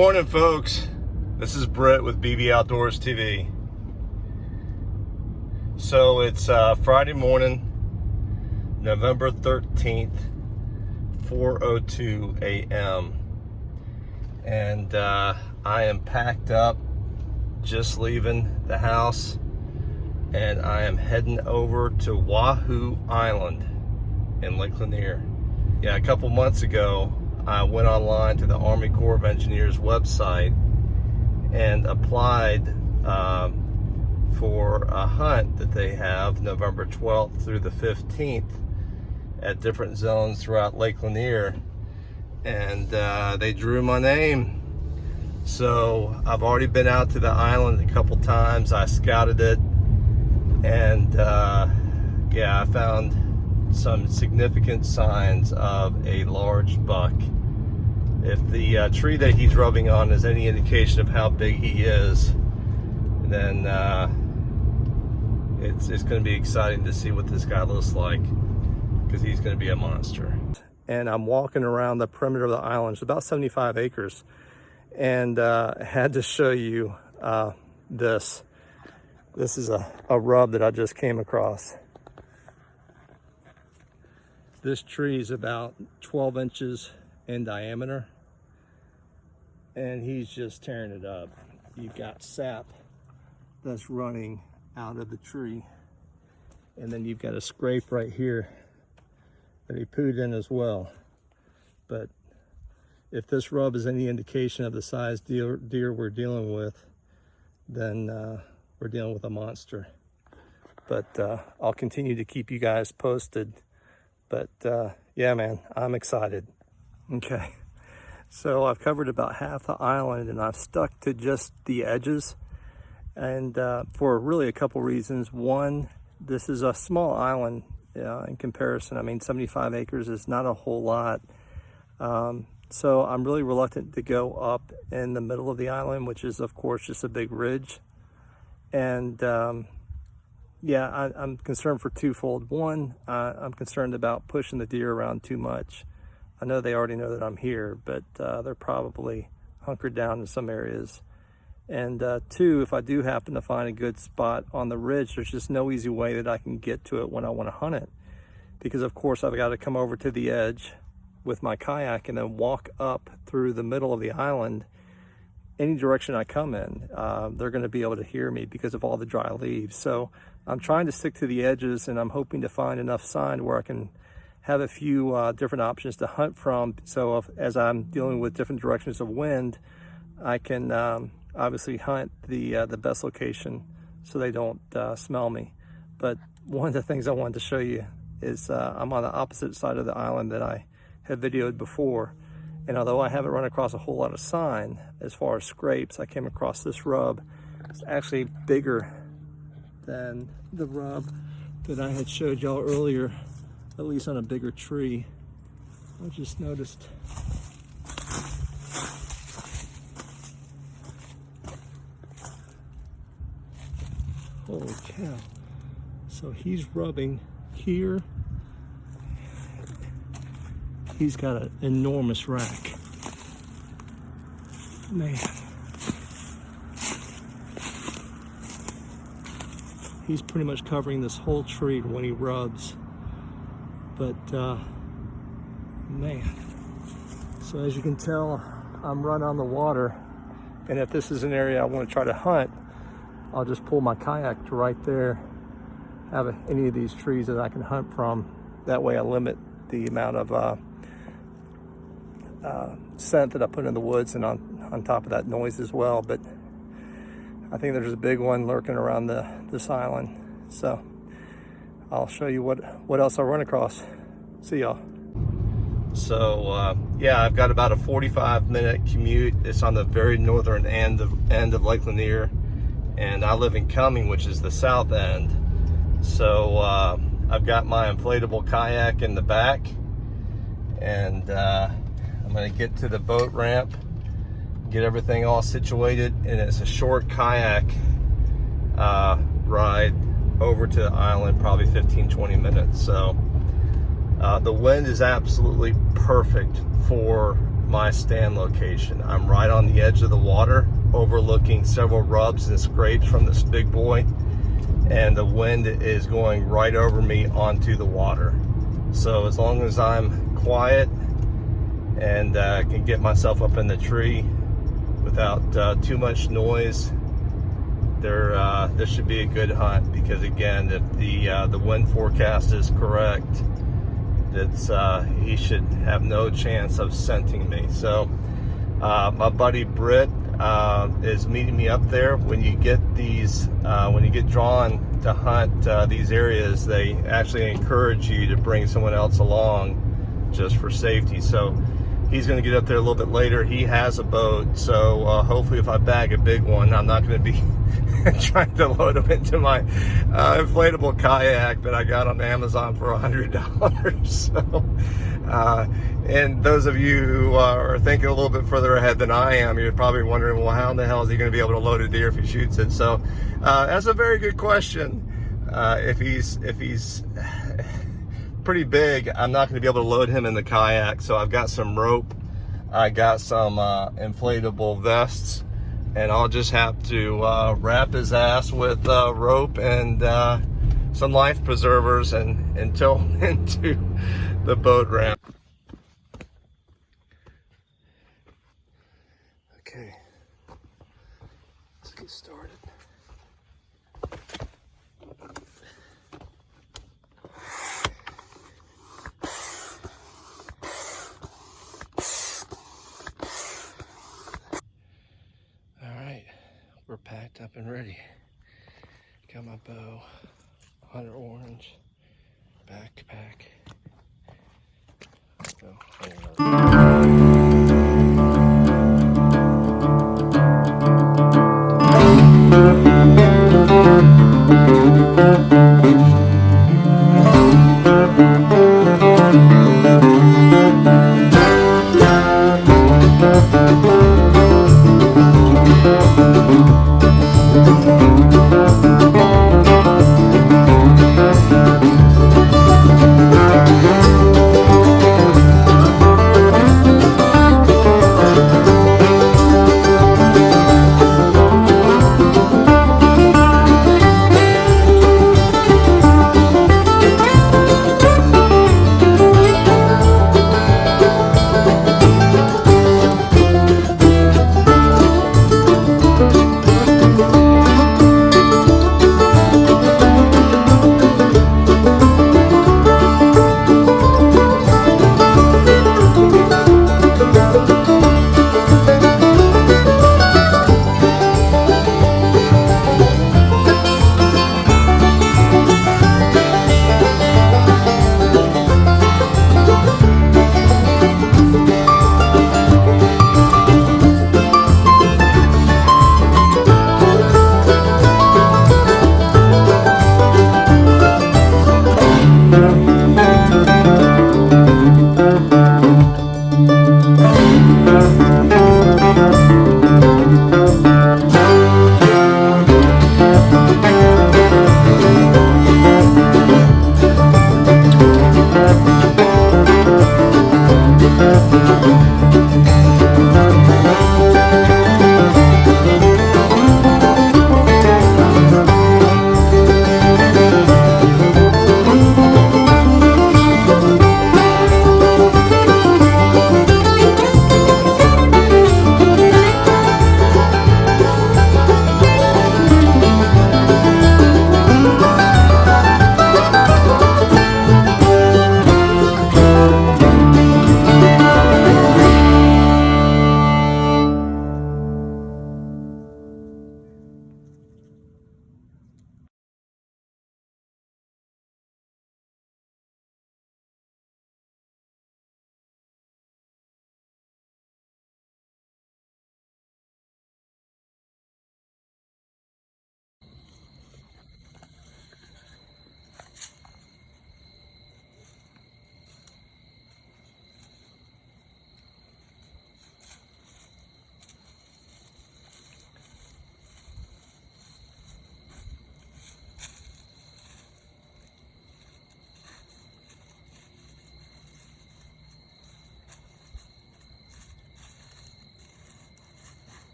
morning, folks. This is Britt with BB Outdoors TV. So it's Friday morning, November 13th, 4:02 a.m. And I am packed up, just leaving the house, and I am heading over to Wahoo Island in Lake Lanier. Yeah, a couple months ago, I went online to the Army Corps of Engineers website and applied for a hunt that they have November 12th through the 15th at different zones throughout Lake Lanier, and they drew my name. So I've already been out to the island a couple times. I scouted it, and yeah, I found some significant signs of a large buck. If the tree that he's rubbing on is any indication of how big he is, then it's going to be exciting to see what this guy looks like, because he's going to be a monster. And I'm walking around the perimeter of the island. It's about 75 acres. And I had to show you this. This is a rub that I just came across. This tree is about 12 inches in diameter, and he's just tearing it up. You've got sap that's running out of the tree, and then you've got a scrape right here that he pooed in as well. But if this rub is any indication of the size deer we're dealing with, then we're dealing with a monster. But I'll continue to keep you guys posted. But yeah, man, I'm excited. Okay, so I've covered about half the island, and I've stuck to just the edges, and for really a couple reasons. One, this is a small island in comparison. I mean, 75 acres is not a whole lot. So I'm really reluctant to go up in the middle of the island, which is of course just a big ridge. And yeah, I'm concerned for twofold. One, I'm concerned about pushing the deer around too much. I know they already know that I'm here, but they're probably hunkered down in some areas. And two, if I do happen to find a good spot on the ridge, there's just no easy way that I can get to it when I want to hunt it. Because of course I've got to come over to the edge with my kayak and then walk up through the middle of the island. Any direction I come in, they're going to be able to hear me because of all the dry leaves. So I'm trying to stick to the edges, and I'm hoping to find enough sign where I can have a few different options to hunt from. So as I'm dealing with different directions of wind, I can obviously hunt the best location so they don't smell me. But one of the things I wanted to show you is I'm on the opposite side of the island that I had videoed before. And although I haven't run across a whole lot of sign as far as scrapes, I came across this rub. It's actually bigger than the rub that I had showed y'all earlier, at least on a bigger tree. I just noticed. Holy cow. So he's rubbing here. He's got an enormous rack. Man. He's pretty much covering this whole tree when he rubs. But, man. So as you can tell, I'm running on the water. And if this is an area I want to try to hunt, I'll just pull my kayak to right there, have any of these trees that I can hunt from. That way I limit the amount of scent that I put in the woods, and on top of that, noise as well. But I think there's a big one lurking around this island, so I'll show you what else I run across. See y'all. So yeah, I've got about a 45-minute commute. It's on the very northern end of Lake Lanier, and I live in Cumming, which is the south end. So I've got my inflatable kayak in the back, and I'm gonna get to the boat ramp, get everything all situated, and it's a short kayak ride over to the island, probably 15-20 minutes. So the wind is absolutely perfect for my stand location. I'm right on the edge of the water, overlooking several rubs and scrapes from this big boy, and the wind is going right over me onto the water. So as long as I'm quiet and can get myself up in the tree without too much noise, this should be a good hunt, because again, if the wind forecast is correct, he should have no chance of scenting me. So my buddy Britt is meeting me up there. When you get when you get drawn to hunt these areas, they actually encourage you to bring someone else along just for safety. So he's going to get up there a little bit later. He has a boat, so hopefully if I bag a big one, I'm not going to be trying to load him into my inflatable kayak that I got on Amazon for $100. So, and those of you who are thinking a little bit further ahead than I am, you're probably wondering, well, how in the hell is he going to be able to load a deer if he shoots it? So that's a very good question. If he's pretty big, I'm not going to be able to load him in the kayak. So I've got some rope, I got some inflatable vests, and I'll just have to wrap his ass with rope and some life preservers and tow him into the boat ramp. Okay, let's get started. We're packed up and ready. Got my bow, hunter orange, backpack.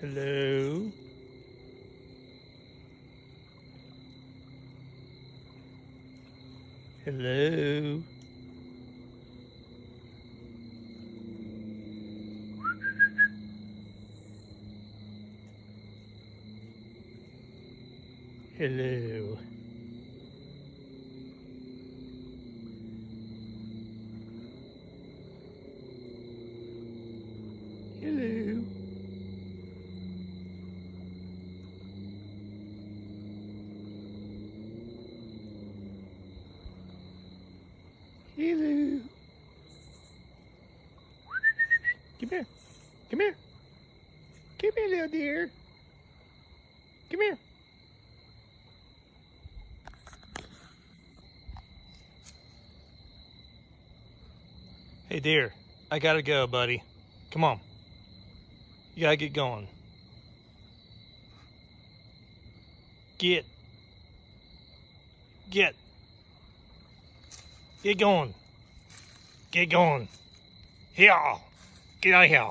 Hello. Hello. Hello. Hello. Hello. Come here. Come here. Come here, little dear. Come here. Hey, dear. I gotta go, buddy. Come on. You gotta get going. Get going. Get going. Here. Get out of here.